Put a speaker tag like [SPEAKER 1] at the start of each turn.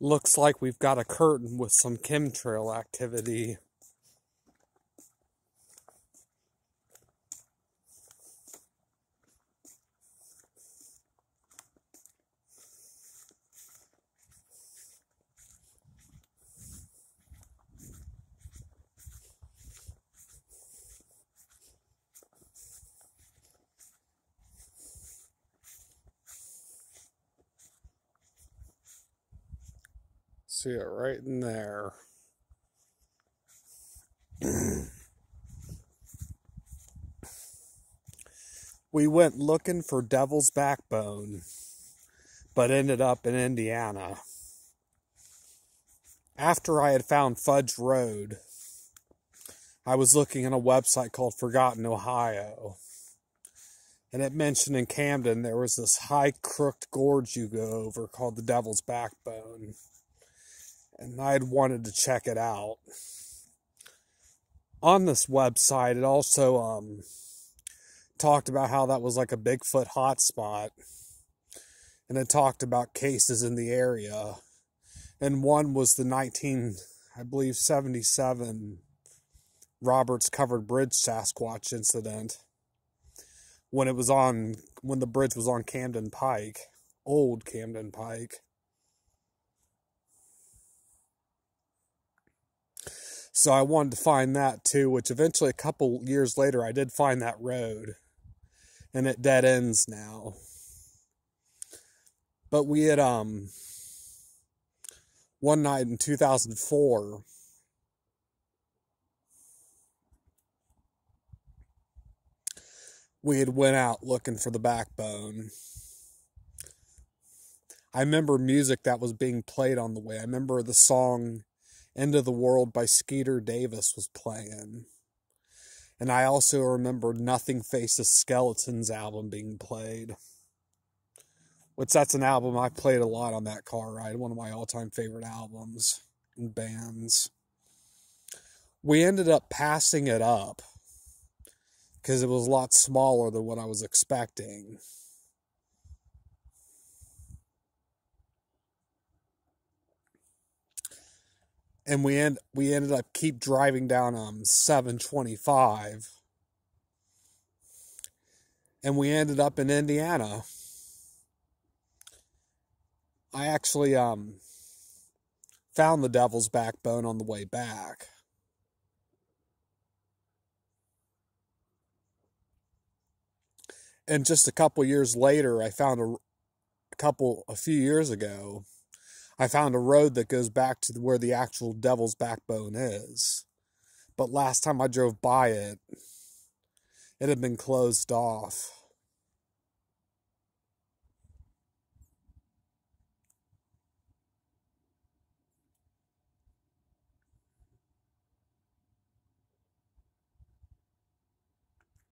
[SPEAKER 1] Looks like we've got a curtain with some chemtrail activity. See it right in there. We went looking for Devil's Backbone, but ended up in Indiana. After I had found Fudge Road, I was looking at a website called Forgotten Ohio, and it mentioned in Camden there was this high crooked gorge you go over called the Devil's Backbone, and I had wanted to check it out. On this website, it also talked about how that was like a Bigfoot hotspot, and it talked about cases in the area, and one was the 77 Roberts Covered Bridge Sasquatch incident when the bridge was on Camden Pike, old Camden Pike. So I wanted to find that too, which eventually a couple years later I did find that road, and it dead ends now. But we had one night in 2004, we had went out looking for the backbone. I remember music that was being played on the way. I remember the song End of the World by Skeeter Davis was playing. And I also remember Nothing Faces Skeletons album being played. Which that's an album I played a lot on that car ride. One of my all-time favorite albums and bands. We ended up passing it up because it was a lot smaller than what I was expecting. And we ended up keep driving down 725. And we ended up in Indiana. I actually found the Devil's Backbone on the way back. And just a couple years later, I found a few years ago, I found a road that goes back to where the actual Devil's Backbone is. But last time I drove by it, it had been closed off.